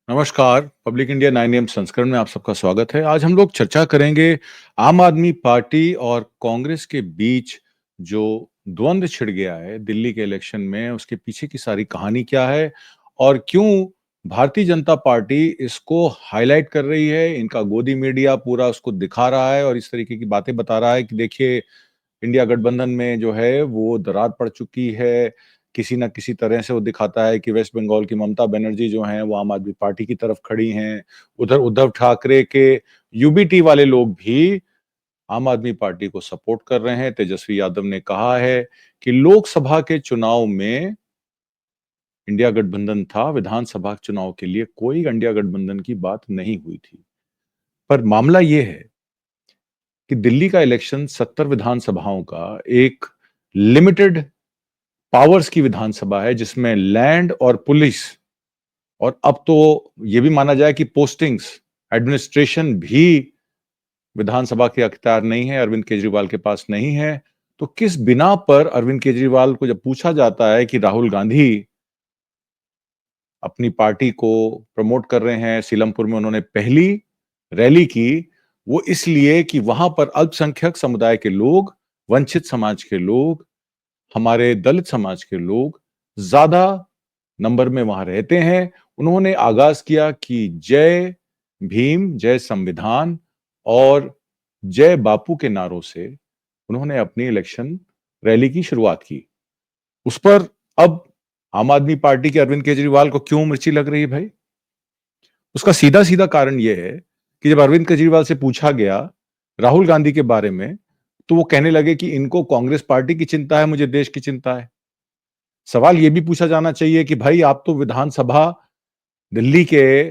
नमस्कार, public India 9 M संस्करण में आप सबका स्वागत है। आज हम लोग चर्चा करेंगे आम आदमी पार्टी और कांग्रेस के बीच जो द्वंद्व छिड़ गया है दिल्ली के इलेक्शन में, उसके पीछे की सारी कहानी क्या है और क्यों भारतीय जनता पार्टी इसको हाईलाइट कर रही है। इनका गोदी मीडिया पूरा उसको दिखा रहा है और इस तरीके की बातें बता रहा है कि देखिए इंडिया गठबंधन में जो है वो दरार पड़ चुकी है। किसी न किसी तरह से वो दिखाता है कि वेस्ट बंगाल की ममता बनर्जी जो हैं वो आम आदमी पार्टी की तरफ खड़ी हैं। उधर उद्धव ठाकरे के यूबीटी वाले लोग भी आम आदमी पार्टी को सपोर्ट कर रहे हैं। तेजस्वी यादव ने कहा है कि लोकसभा के चुनाव में इंडिया गठबंधन था, विधानसभा चुनाव के लिए कोई इंडिया गठबंधन की बात नहीं हुई थी। पर मामला ये है कि दिल्ली का इलेक्शन 70 विधानसभाओं का एक लिमिटेड पावर्स की विधानसभा है जिसमें लैंड और पुलिस और अब तो ये भी माना जाए कि पोस्टिंग्स एडमिनिस्ट्रेशन भी विधानसभा के अख्तियार नहीं है, अरविंद केजरीवाल के पास नहीं है। तो किस बिना पर अरविंद केजरीवाल को जब पूछा जाता है कि राहुल गांधी अपनी पार्टी को प्रमोट कर रहे हैं, सीलमपुर में उन्होंने पहली रैली की, वो इसलिए कि वहां पर अल्पसंख्यक समुदाय के लोग, वंचित समाज के लोग, हमारे दलित समाज के लोग ज्यादा नंबर में वहां रहते हैं। उन्होंने आगाज किया कि जय भीम, जय संविधान और जय बापू के नारों से उन्होंने अपनी इलेक्शन रैली की शुरुआत की। उस पर अब आम आदमी पार्टी के अरविंद केजरीवाल को क्यों मिर्ची लग रही है भाई? उसका सीधा सीधा कारण यह है कि जब अरविंद केजरीवाल से पूछा गया राहुल गांधी के बारे में, तो वो कहने लगे कि इनको कांग्रेस पार्टी की चिंता है, मुझे देश की चिंता है। सवाल यह भी पूछा जाना चाहिए कि भाई आप तो विधानसभा दिल्ली के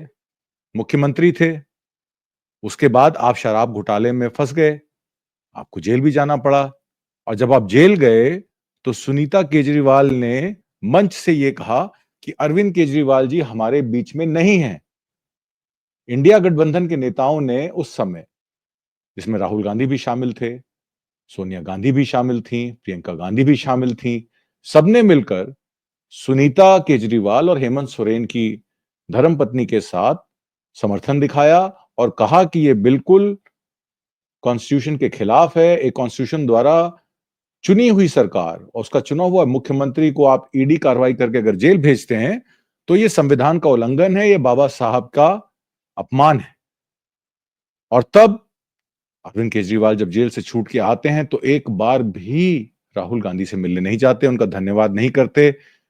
मुख्यमंत्री थे, उसके बाद आप शराब घोटाले में फंस गए, आपको जेल भी जाना पड़ा और जब आप जेल गए तो सुनीता केजरीवाल ने मंच से यह कहा कि अरविंद केजरीवाल जी हमारे बीच में नहीं हैं। इंडिया गठबंधन के नेताओं ने उस समय, जिसमें राहुल गांधी भी शामिल थे, सोनिया गांधी भी शामिल थी, प्रियंका गांधी भी शामिल थी, सबने मिलकर सुनीता केजरीवाल और हेमंत सोरेन की धर्मपत्नी के साथ समर्थन दिखाया और कहा कि यह बिल्कुल कॉन्स्टिट्यूशन के खिलाफ है। एक कॉन्स्टिट्यूशन द्वारा चुनी हुई सरकार और उसका चुना हुआ मुख्यमंत्री को आप ईडी कार्रवाई करके अगर जेल भेजते हैं तो यह संविधान का उल्लंघन है, यह बाबा साहब का अपमान है। और तब अरविंद केजरीवाल जब जेल से छूट के आते हैं तो एक बार भी राहुल गांधी से मिलने नहीं जाते, उनका धन्यवाद नहीं करते।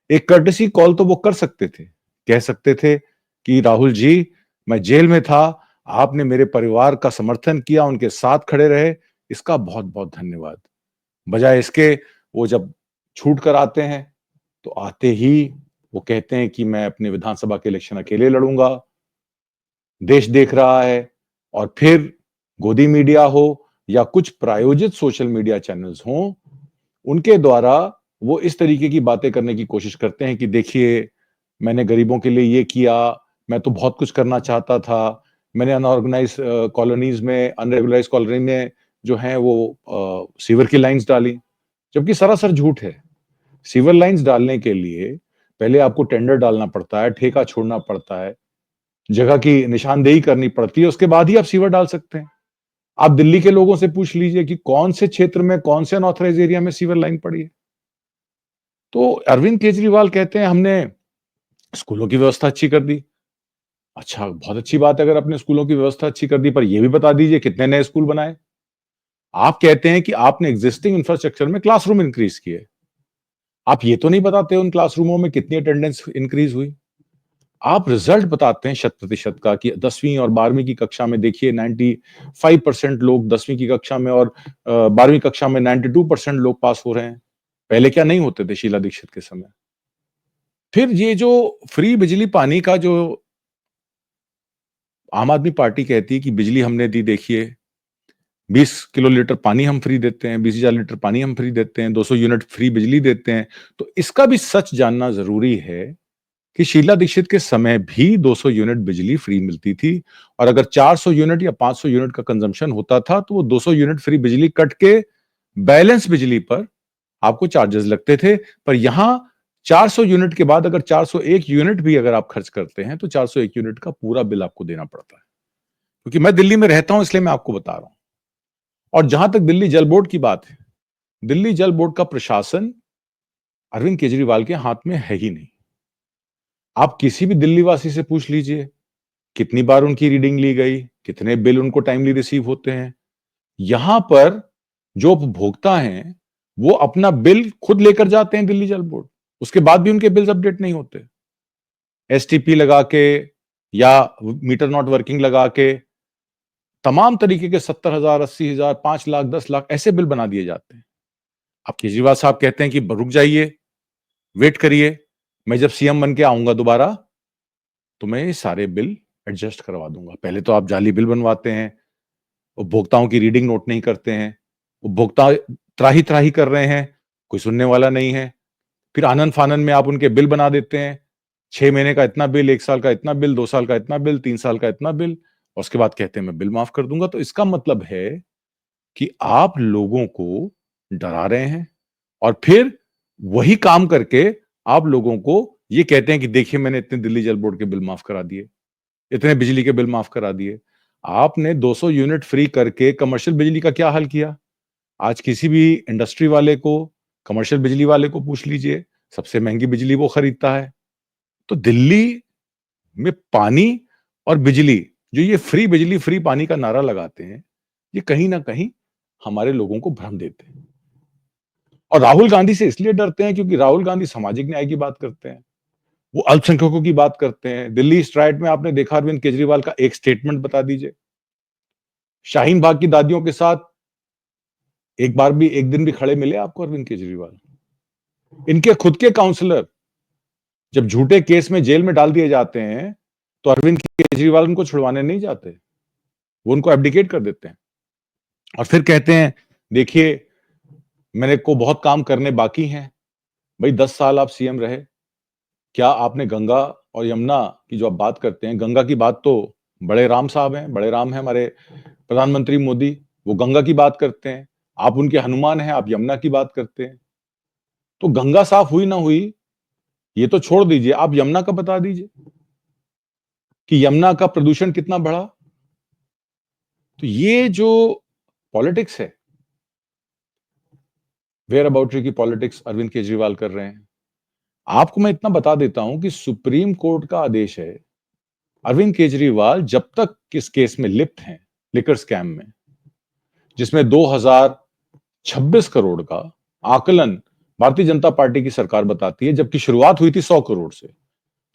एक कर्टसी कॉल तो वो कर सकते थे, कह सकते थे कि राहुल जी मैं जेल में था, आपने मेरे परिवार का समर्थन किया, उनके साथ खड़े रहे, इसका बहुत बहुत धन्यवाद। बजाय इसके वो जब छूट कर आते हैं तो आते ही वो कहते हैं कि मैं अपने विधानसभा के इलेक्शन अकेले लड़ूंगा, देश देख रहा है। और फिर गोदी मीडिया हो या कुछ प्रायोजित सोशल मीडिया चैनल्स हों, उनके द्वारा वो इस तरीके की बातें करने की कोशिश करते हैं कि देखिए मैंने गरीबों के लिए ये किया, मैं तो बहुत कुछ करना चाहता था, मैंने अनऑर्गेनाइज कॉलोनीज में, अनरेगुलराइज कॉलोनी में जो है वो सीवर की लाइंस डाली, जबकि सरासर झूठ है। सीवर लाइंस डालने के लिए पहले आपको टेंडर डालना पड़ता है, ठेका छोड़ना पड़ता है, जगह की निशानदेही करनी पड़ती है, उसके बाद ही आप सीवर डाल सकते हैं। आप दिल्ली के लोगों से पूछ लीजिए कि कौन से क्षेत्र में, कौन से अनऑथराइज एरिया में सीवर लाइन पड़ी है। तो अरविंद केजरीवाल कहते हैं हमने स्कूलों की व्यवस्था अच्छी कर दी। अच्छा, बहुत अच्छी बात है अगर आपने स्कूलों की व्यवस्था अच्छी कर दी, पर यह भी बता दीजिए कितने नए स्कूल बनाए। आप कहते हैं कि आपने एग्जिस्टिंग इंफ्रास्ट्रक्चर में क्लासरूम इंक्रीज किए, आप ये तो नहीं बताते उन क्लासरूमों में कितनी अटेंडेंस इंक्रीज हुई। आप रिजल्ट बताते हैं शत प्रतिशत का कि 10वीं और 12वीं की कक्षा में देखिए 95% लोग 10वीं की कक्षा में और 12वीं कक्षा में 92% लोग पास हो रहे हैं। पहले क्या नहीं होते थे शीला दीक्षित के समय? फिर ये जो फ्री बिजली पानी का जो आम आदमी पार्टी कहती है कि बिजली हमने दी, देखिए 20 किलो लीटर पानी हम फ्री देते हैं, 20,000 लीटर पानी हम फ्री देते हैं, 200 यूनिट फ्री बिजली देते हैं। तो इसका भी सच जानना जरूरी है कि शीला दीक्षित के समय भी 200 यूनिट बिजली फ्री मिलती थी और अगर 400 यूनिट या 500 यूनिट का कंजम्पशन होता था तो वो 200 यूनिट फ्री बिजली कट के बैलेंस बिजली पर आपको चार्जेस लगते थे। पर यहां 400 यूनिट के बाद अगर 401 यूनिट भी अगर आप खर्च करते हैं तो 401 यूनिट का पूरा बिल आपको देना पड़ता है। क्योंकि मैं दिल्ली में रहता हूं इसलिए मैं आपको बता रहा हूं। और जहां तक दिल्ली जल बोर्ड की बात है, दिल्ली जल बोर्ड का प्रशासन अरविंद केजरीवाल के हाथ में है ही नहीं। आप किसी भी दिल्ली वासी से पूछ लीजिए, कितनी बार उनकी रीडिंग ली गई, कितने बिल उनको टाइमली रिसीव होते हैं। यहां पर जो उपभोक्ता हैं, वो अपना बिल खुद लेकर जाते हैं दिल्ली जल बोर्ड, उसके बाद भी उनके बिल्स अपडेट नहीं होते। एसटीपी लगा के या मीटर नॉट वर्किंग लगा के तमाम तरीके के 70,000, 80,000, 5 लाख, 10 लाख ऐसे बिल बना दिए जाते हैं। अब केजरीवाल साहब कहते हैं कि रुक जाइए, वेट करिए, मैं जब सीएम बन के आऊंगा दोबारा तो मैं ये सारे बिल एडजस्ट करवा दूंगा। पहले तो आप जाली बिल बनवाते हैं, उपभोक्ताओं की रीडिंग नोट नहीं करते हैं, उपभोक्ता त्राही त्राही कर रहे हैं, कोई सुनने वाला नहीं है। फिर आनन फानन में आप उनके बिल बना देते हैं, 6 महीने का इतना बिल, 1 साल का इतना बिल, 2 साल का इतना बिल, 3 साल का इतना बिल, और उसके बाद कहते हैं मैं बिल माफ कर दूंगा। तो इसका मतलब है कि आप लोगों को डरा रहे हैं और फिर वही काम करके आप लोगों को ये कहते हैं कि देखिए मैंने इतने दिल्ली जल बोर्ड के बिल माफ करा दिए, इतने बिजली के बिल माफ करा दिए। आपने 200 यूनिट फ्री करके कमर्शियल बिजली का क्या हाल किया? आज किसी भी इंडस्ट्री वाले को, कमर्शियल बिजली वाले को पूछ लीजिए, सबसे महंगी बिजली वो खरीदता है। तो दिल्ली में पानी और बिजली, जो ये फ्री बिजली, फ्री पानी का नारा लगाते हैं, ये कहीं ना कहीं हमारे लोगों को भ्रम देते हैं। और राहुल गांधी से इसलिए डरते हैं क्योंकि राहुल गांधी सामाजिक न्याय की बात करते हैं, वो अल्पसंख्यकों की बात करते हैं। दिल्ली ईस्ट राइट में आपने देखा, अरविंद केजरीवाल का एक स्टेटमेंट बता दीजिए। शाहीन बाग की दादियों के साथ एक दिन भी खड़े मिले आपको अरविंद केजरीवाल? इनके खुद के काउंसलर जब झूठे केस में जेल में डाल दिए जाते हैं तो अरविंद केजरीवाल उनको छुड़वाने नहीं जाते, वो उनको एब्डिकेट कर देते हैं और फिर कहते हैं देखिए मेरे को बहुत काम करने बाकी हैं। भाई 10 साल आप सीएम रहे, क्या आपने गंगा और यमुना की जो आप बात करते हैं, गंगा की बात तो बड़े राम साहब हैं, बड़े राम हैं हमारे प्रधानमंत्री मोदी, वो गंगा की बात करते हैं। आप उनके हनुमान हैं, आप यमुना की बात करते हैं। तो गंगा साफ हुई ना हुई ये तो छोड़ दीजिए, आप यमुना का बता दीजिए कि यमुना का प्रदूषण कितना बढ़ा। तो ये जो पॉलिटिक्स है, वेयर अबाउटरी की पॉलिटिक्स अरविंद केजरीवाल कर रहे हैं। आपको मैं इतना बता देता हूं कि सुप्रीम कोर्ट का आदेश है, अरविंद केजरीवाल जब तक किस केस में लिप्त हैं, लिकर स्कैम में, जिसमें 2026 करोड़ का आकलन भारतीय जनता पार्टी की सरकार बताती है, जबकि शुरुआत हुई थी 100 करोड़ से,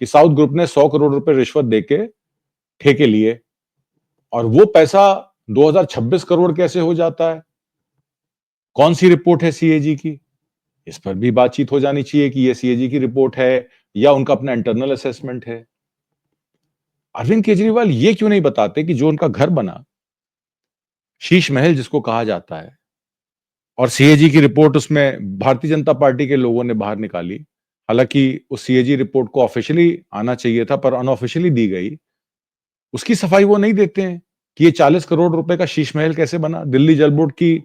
कि साउथ ग्रुप ने 100 करोड़ रुपए रिश्वत देके ठेके लिए, और वो पैसा 2026 करोड़ कैसे हो जाता है? कौन सी रिपोर्ट है सीएजी की? इस पर भी बातचीत हो जानी चाहिए कि ये सीएजी की रिपोर्ट है या उनका अपना इंटरनल असेसमेंट है। अरविंद केजरीवाल ये क्यों नहीं बताते कि जो उनका घर बना, शीश महल जिसको कहा जाता है, और सीएजी की रिपोर्ट उसमें भारतीय जनता पार्टी के लोगों ने बाहर निकाली, हालांकि उस सीएजी रिपोर्ट को ऑफिशियली आना चाहिए था पर अनऑफिशियली दी गई, उसकी सफाई वो नहीं देते हैं कि ये 40 करोड़ रुपए का शीश महल कैसे बना। दिल्ली जल बोर्ड की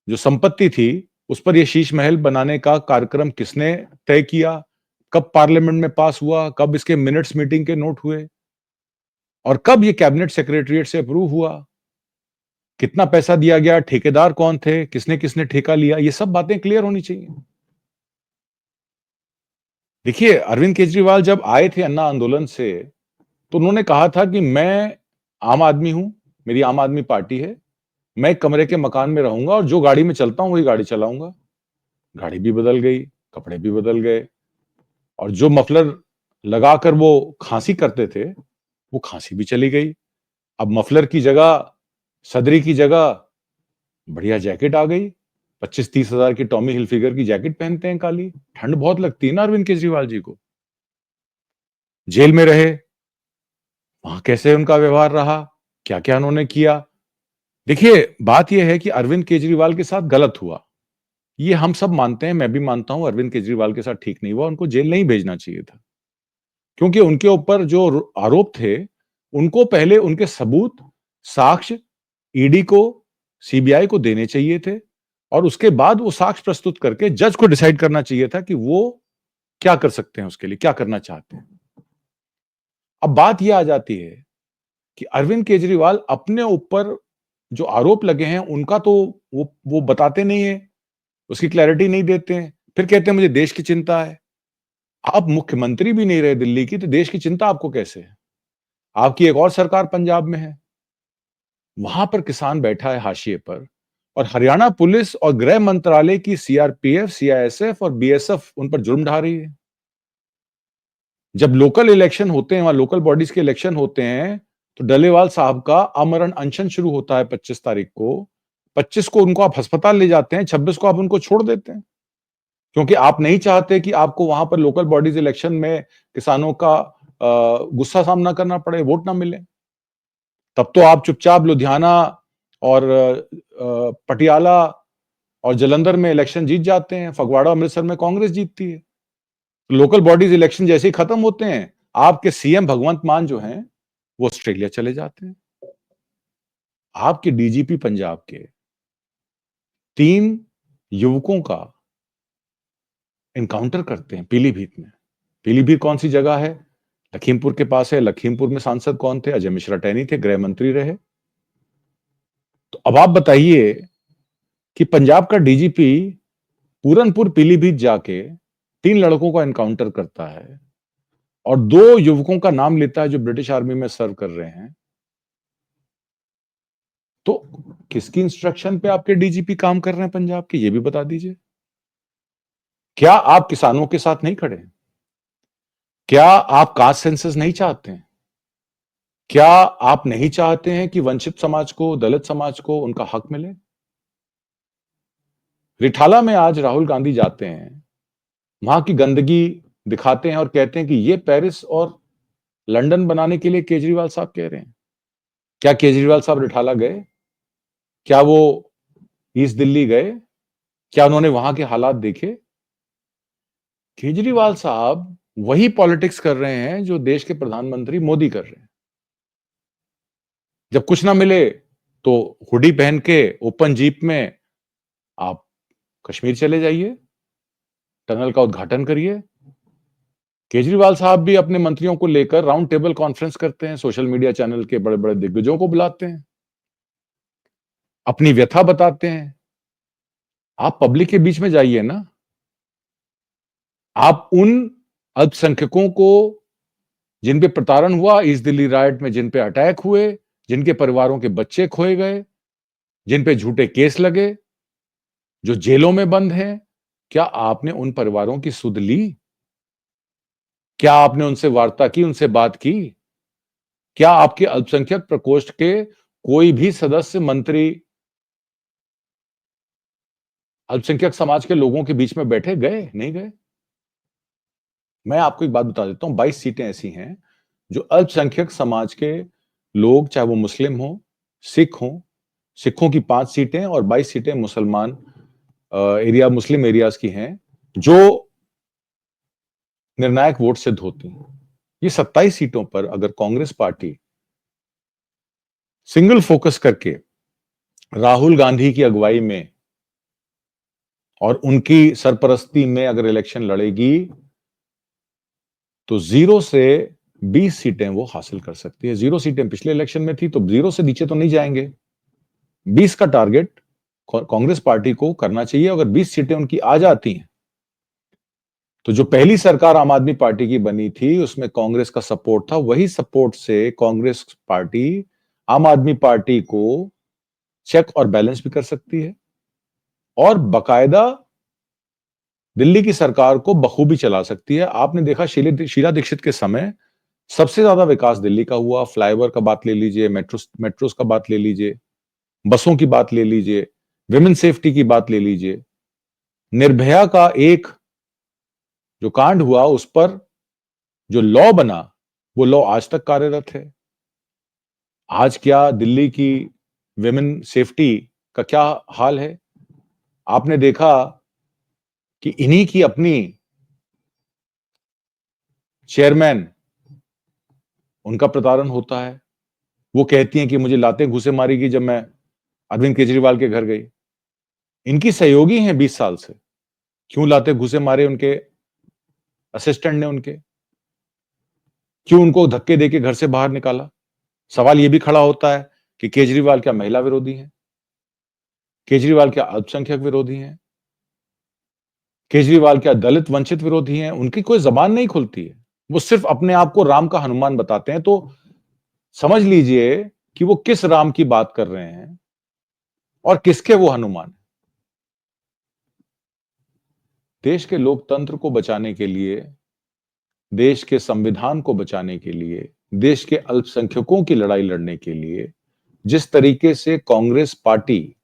जो संपत्ति थी उस पर यह शीश महल बनाने का कार्यक्रम किसने तय किया, कब पार्लियामेंट में पास हुआ, कब इसके मिनट्स मीटिंग के नोट हुए, और कब ये कैबिनेट सेक्रेटरीट से अप्रूव हुआ, कितना पैसा दिया गया, ठेकेदार कौन थे, किसने किसने ठेका लिया, ये सब बातें क्लियर होनी चाहिए। देखिए अरविंद केजरीवाल जब आए थे अन्ना आंदोलन से तो उन्होंने कहा था कि मैं आम आदमी हूं, मेरी आम आदमी पार्टी है, मैं एक कमरे के मकान में रहूंगा और जो गाड़ी में चलता हूं वही गाड़ी चलाऊंगा। गाड़ी भी बदल गई, कपड़े भी बदल गए, और जो मफलर लगाकर वो खांसी करते थे वो खांसी भी चली गई। अब मफलर की जगह, सदरी की जगह बढ़िया जैकेट आ गई, 25-30 हजार की टॉमी हिलफिगर की जैकेट पहनते हैं काली। ठंड बहुत लगती है ना अरविंद केजरीवाल जी को। जेल में रहे, वहां कैसे उनका व्यवहार रहा, क्या क्या उन्होंने किया। देखिए बात यह है कि अरविंद केजरीवाल के साथ गलत हुआ, ये हम सब मानते हैं, मैं भी मानता हूं अरविंद केजरीवाल के साथ ठीक नहीं हुआ, उनको जेल नहीं भेजना चाहिए था, क्योंकि उनके ऊपर जो आरोप थे उनको पहले उनके सबूत, साक्ष्य ईडी को, सीबीआई को देने चाहिए थे, और उसके बाद वो साक्ष्य प्रस्तुत करके जज को डिसाइड करना चाहिए था कि वो क्या कर सकते हैं उसके लिए, क्या करना चाहते हैं? अब बात यह आ जाती है कि अरविंद केजरीवाल अपने ऊपर जो आरोप लगे हैं उनका तो वो बताते नहीं है, उसकी क्लैरिटी नहीं देते हैं। फिर कहते हैं मुझे देश की चिंता है। आप मुख्यमंत्री भी नहीं रहे दिल्ली की, तो देश की चिंता आपको कैसे है? आपकी एक और सरकार पंजाब में है, वहां पर किसान बैठा है हाशिए पर, और हरियाणा पुलिस और गृह मंत्रालय की सीआरपीएफ, सीआईएसएफ और बीएसएफ उन पर जुर्म ढा रही है। जब लोकल इलेक्शन होते हैं, वहां लोकल बॉडीज के इलेक्शन होते हैं, तो डलेवाल साहब का आमरण अनशन शुरू होता है 25 तारीख को। 25 को उनको आप अस्पताल ले जाते हैं, 26 को आप उनको छोड़ देते हैं, क्योंकि आप नहीं चाहते कि आपको वहां पर लोकल बॉडीज इलेक्शन में किसानों का गुस्सा सामना करना पड़े, वोट ना मिले। तब तो आप चुपचाप लुधियाना और पटियाला और जालंधर में इलेक्शन जीत जाते हैं, फगवाड़ा अमृतसर में कांग्रेस जीतती है। लोकल बॉडीज इलेक्शन जैसे ही खत्म होते हैं, आपके सीएम भगवंत मान जो हैं, वो ऑस्ट्रेलिया चले जाते हैं। आपके डीजीपी पंजाब के 3 युवकों का एनकाउंटर करते हैं पीलीभीत में। पीलीभीत कौन सी जगह है? लखीमपुर के पास है। लखीमपुर में सांसद कौन थे? अजय मिश्रा टैनी थे, गृह मंत्री रहे। तो अब आप बताइए कि पंजाब का डीजीपी पूरनपुर पीलीभीत जाके 3 लड़कों का एनकाउंटर करता है और 2 युवकों का नाम लेता है जो ब्रिटिश आर्मी में सर्व कर रहे हैं। तो किसकी इंस्ट्रक्शन पे आपके डीजीपी काम कर रहे हैं पंजाब के, ये भी बता दीजिए। क्या आप किसानों के साथ नहीं खड़े? क्या आप कास्ट सेंसस नहीं चाहते हैं? क्या आप नहीं चाहते हैं कि वंचित समाज को, दलित समाज को उनका हक मिले? रिठाला में आज राहुल गांधी जाते हैं, वहां की गंदगी दिखाते हैं और कहते हैं कि ये पेरिस और लंदन बनाने के लिए केजरीवाल साहब कह रहे हैं। क्या केजरीवाल साहब रिठाला गए? क्या वो ईस्ट दिल्ली गए? क्या उन्होंने वहां के हालात देखे? केजरीवाल साहब वही पॉलिटिक्स कर रहे हैं जो देश के प्रधानमंत्री मोदी कर रहे हैं। जब कुछ ना मिले तो हुडी पहन के ओपन जीप में आप कश्मीर चले जाइए, टनल का उद्घाटन करिए। केजरीवाल साहब भी अपने मंत्रियों को लेकर राउंड टेबल कॉन्फ्रेंस करते हैं, सोशल मीडिया चैनल के बड़े-बड़े दिग्गजों को बुलाते हैं, अपनी व्यथा बताते हैं। आप पब्लिक के बीच में जाइए ना। आप उन अल्पसंख्यकों को जिन पे प्रताड़न हुआ ईस्ट दिल्ली राइट में, जिन पे अटैक हुए, जिनके परिवारों के बच्चे खोए गए, जिन पे झूठे केस लगे, जो जेलों में बंद हैं, क्या आपने उन परिवारों की सुध ली? क्या आपने उनसे वार्ता की, उनसे बात की? क्या आपके अल्पसंख्यक प्रकोष्ठ के कोई भी सदस्य, मंत्री अल्पसंख्यक समाज के लोगों के बीच में बैठे, गए? नहीं गए। मैं आपको एक बात बता देता हूं, 22 सीटें ऐसी हैं जो अल्पसंख्यक समाज के लोग, चाहे वो मुस्लिम हो, सिख हो, सिखों की 5 सीटें और 22 सीटें मुसलमान एरिया, मुस्लिम एरियाज की हैं, जो निर्णायक वोट सिद्ध होती हैं। ये 27 सीटों पर अगर कांग्रेस पार्टी सिंगल फोकस करके राहुल गांधी की अगुवाई में और उनकी सरपरस्ती में अगर इलेक्शन लड़ेगी, तो 0 से 20 सीटें वो हासिल कर सकती है। 0 सीटें पिछले इलेक्शन में थी, तो 0 से नीचे तो नहीं जाएंगे। 20 का टारगेट कांग्रेस पार्टी को करना चाहिए। अगर 20 सीटें उनकी आ जाती हैं, तो जो पहली सरकार आम आदमी पार्टी की बनी थी, उसमें कांग्रेस का सपोर्ट था। वही सपोर्ट से कांग्रेस पार्टी आम आदमी पार्टी को चेक और बैलेंस भी कर सकती है और बाकायदा दिल्ली की सरकार को बखूबी चला सकती है। आपने देखा शीला दीक्षित के समय सबसे ज्यादा विकास दिल्ली का हुआ। फ्लाईओवर का बात ले लीजिए, मेट्रोस का बात ले लीजिए, बसों की बात ले लीजिए, विमेन सेफ्टी की बात ले लीजिए। निर्भया का एक जो कांड हुआ, उस पर जो लॉ बना, वो लॉ आज तक कार्यरत है। आज क्या दिल्ली की विमेन सेफ्टी का क्या हाल है? आपने देखा कि इन्हीं की अपनी चेयरमैन, उनका प्रताड़न होता है। वो कहती हैं कि मुझे लातें घूंसे मारेगी जब मैं अरविंद केजरीवाल के घर गई। इनकी सहयोगी हैं 20 साल से। क्यों लातें घूंसे मारे उनके असिस्टेंट ने उनके? क्यों उनको धक्के देके घर से बाहर निकाला? सवाल ये भी खड़ा होता है कि केजरीवाल क्या महिला विरोधी हैं? केजरीवाल क्या अल्पसंख्यक विरोधी हैं? केजरीवाल क्या दलित वंचित विरोधी हैं? उनकी कोई ज़बान नहीं खुलती है। वो सिर्फ अपने आप को राम का हनुमान बताते हैं, तो समझ लीजिए कि वो किस राम की बात कर रहे हैं और किसके वो हनुमान हैं। देश के लोकतंत्र को बचाने के लिए, देश के संविधान को बचाने के लिए, देश के अल्पसंख्यकों की लड़ाई लड़ने के लिए जिस तरीके से कांग्रेस पार्टी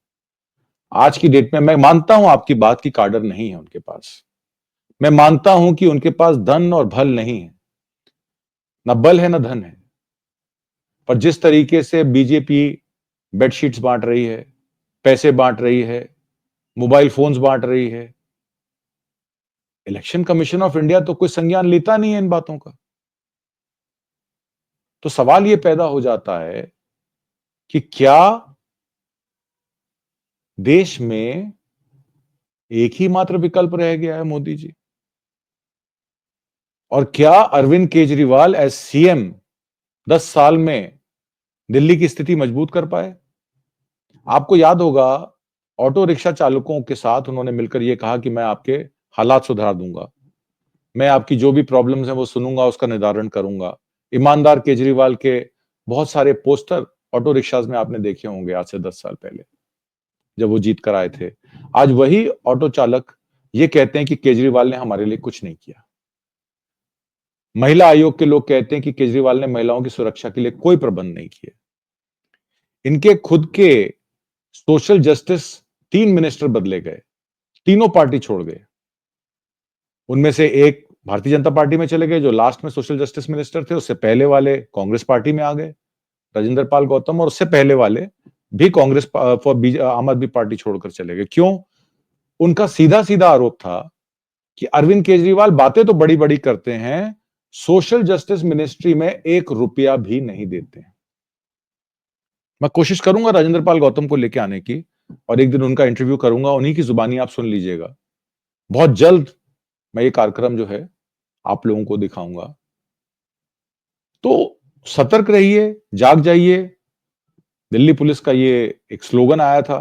आज की डेट में, मैं मानता हूं आपकी बात की काडर नहीं है उनके पास, मैं मानता हूं कि उनके पास धन और बल नहीं है, ना बल है ना धन है, पर जिस तरीके से बीजेपी बेडशीट्स बांट रही है, पैसे बांट रही है, मोबाइल फोन्स बांट रही है, इलेक्शन कमीशन ऑफ इंडिया तो कोई संज्ञान लेता नहीं है इन बातों का। तो सवाल यह पैदा हो जाता है कि क्या देश में एक ही मात्र विकल्प रह गया है, मोदी जी? और क्या अरविंद केजरीवाल एज सीएम 10 साल में दिल्ली की स्थिति मजबूत कर पाए? आपको याद होगा, ऑटो रिक्शा चालकों के साथ उन्होंने मिलकर यह कहा कि मैं आपके हालात सुधार दूंगा, मैं आपकी जो भी प्रॉब्लम्स हैं वो सुनूंगा, उसका निदान करूंगा। ईमानदार केजरीवाल के बहुत सारे पोस्टर ऑटो रिक्शाज में आपने देखे होंगे आज से 10 साल पहले, जब वो जीत कर आए थे। आज वही ऑटो चालक ये कहते हैं कि केजरीवाल ने हमारे लिए कुछ नहीं किया। महिला आयोग के लोग कहते हैं कि केजरीवाल ने महिलाओं की सुरक्षा के लिए कोई प्रबंध नहीं किए। इनके खुद के सोशल जस्टिस 3 मिनिस्टर बदले गए, तीनों पार्टी छोड़ गए। उनमें से एक भारतीय जनता पार्टी में चले गए, जो लास्ट में सोशल जस्टिस मिनिस्टर थे, उससे पहले वाले कांग्रेस पार्टी में आ गए, राजेंद्र पाल गौतम, और उससे पहले वाले भी कांग्रेस फॉर आम आदमी पार्टी छोड़कर चले गए। क्यों? उनका सीधा सीधा आरोप था कि अरविंद केजरीवाल बातें तो बड़ी बड़ी करते हैं, सोशल जस्टिस मिनिस्ट्री में 1 रुपया भी नहीं देते हैं। मैं कोशिश करूंगा राजेंद्र पाल गौतम को लेके आने की, और एक दिन उनका इंटरव्यू करूंगा, उन्हीं की जुबानी आप सुन लीजिएगा। बहुत जल्द मैं ये कार्यक्रम जो है आप लोगों को दिखाऊंगा। तो सतर्क रहिए, जाग जाइए। दिल्ली पुलिस का ये एक स्लोगन आया था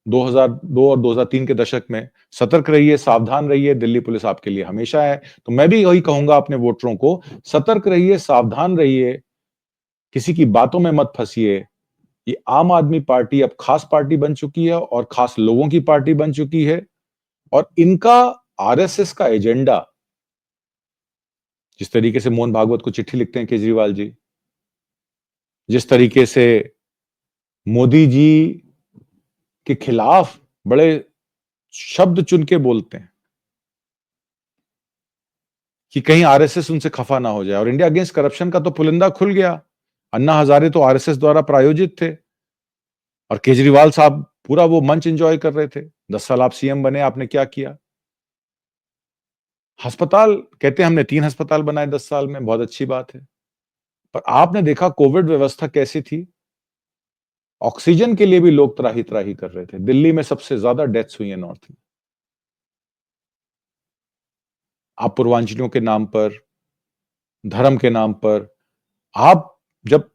2002 और 2003 के दशक में, सतर्क रहिए, सावधान रहिए, दिल्ली पुलिस आपके लिए हमेशा है। तो मैं भी वही कहूंगा अपने वोटरों को, सतर्क रहिए, सावधान रहिए, किसी की बातों में मत फंसिए। ये आम आदमी पार्टी अब खास पार्टी बन चुकी है और खास लोगों की पार्टी बन चुकी है, और इनका आरएसएस का एजेंडा, जिस तरीके से मोहन भागवत को चिट्ठी लिखते हैं केजरीवाल जी, जिस तरीके से मोदी जी के खिलाफ बड़े शब्द चुन के बोलते हैं कि कहीं आरएसएस उनसे खफा ना हो जाए, और इंडिया अगेंस्ट करप्शन का तो पुलिंदा खुल गया। अन्ना हजारे तो आरएसएस द्वारा प्रायोजित थे, और केजरीवाल साहब पूरा वो मंच एंजॉय कर रहे थे। 10 साल आप सीएम बने, आपने क्या किया? अस्पताल कहते हैं हमने 3 अस्पताल बनाए 10 साल में, बहुत अच्छी बात है। पर आपने देखा कोविड व्यवस्था कैसी थी? ऑक्सीजन के लिए भी लोग त्राही त्राही कर रहे थे। दिल्ली में सबसे ज्यादा डेथ्स हुई है नॉर्थ में। आप पूर्वांचलियों के नाम पर, धर्म के नाम पर, आप जब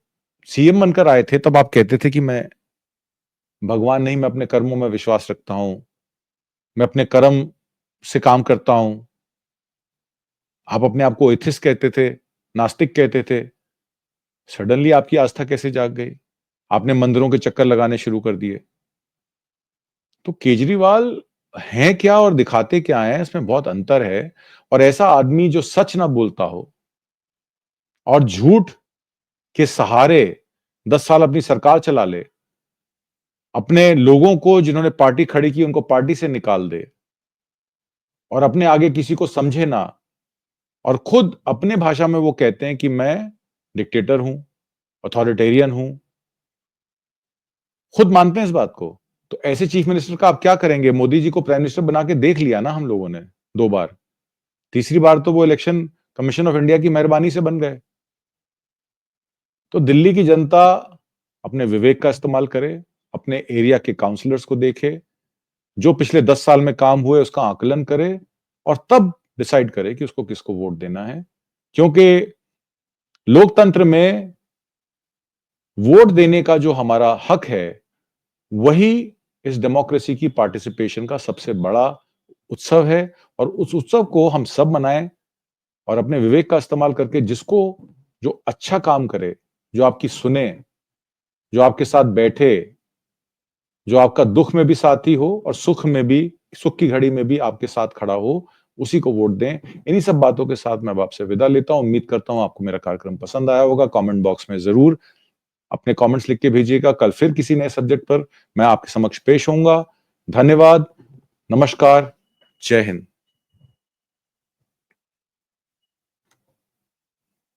सीएम बनकर आए थे तब आप कहते थे कि मैं भगवान नहीं, मैं अपने कर्मों में विश्वास रखता हूं, मैं अपने कर्म से काम करता हूं। आप अपने आप को एथिस्ट कहते थे, नास्तिक कहते थे। सडनली आपकी आस्था कैसे जाग गई? आपने मंदिरों के चक्कर लगाने शुरू कर दिए। तो केजरीवाल हैं क्या और दिखाते क्या हैं, इसमें बहुत अंतर है। और ऐसा आदमी जो सच ना बोलता हो और झूठ के सहारे 10 साल अपनी सरकार चला ले, अपने लोगों को जिन्होंने पार्टी खड़ी की उनको पार्टी से निकाल दे, और अपने आगे किसी को समझे ना, और खुद अपने भाषा में वो कहते हैं कि मैं डिक्टेटर हूं, अथॉरिटेरियन हूं, खुद मानते हैं इस बात को। तो ऐसे चीफ मिनिस्टर का आप क्या करेंगे? मोदी जी को प्राइम मिनिस्टर बना के देख लिया ना हम लोगों ने 2 बार। तीसरी बार तो वो इलेक्शन कमीशन ऑफ इंडिया की मेहरबानी से बन गए। तो दिल्ली की जनता अपने विवेक का इस्तेमाल करे, अपने एरिया के काउंसलर्स को देखे, जो पिछले 10 साल में काम हुए उसका आकलन करे, और तब डिसाइड करे कि उसको किसको वोट देना है, क्योंकि लोकतंत्र में वोट देने का जो हमारा हक है, वही इस डेमोक्रेसी की पार्टिसिपेशन का सबसे बड़ा उत्सव है। और उस उत्सव को हम सब मनाएं और अपने विवेक का इस्तेमाल करके जिसको जो अच्छा काम करे, जो आपकी सुने, जो आपके साथ बैठे, जो आपका दुख में भी साथी हो और सुख में भी, सुख की घड़ी में भी आपके साथ खड़ा हो, उसी को वोट दें। इन्हीं सब बातों के साथ मैं अब आपसे विदा लेता हूं। उम्मीद करता हूं आपको मेरा कार्यक्रम पसंद आया होगा। कमेंट बॉक्स में जरूर अपने कमेंट्स लिख के भेजिएगा। कल फिर किसी नए सब्जेक्ट पर मैं आपके समक्ष पेश होऊंगा। धन्यवाद, नमस्कार, जय हिंद।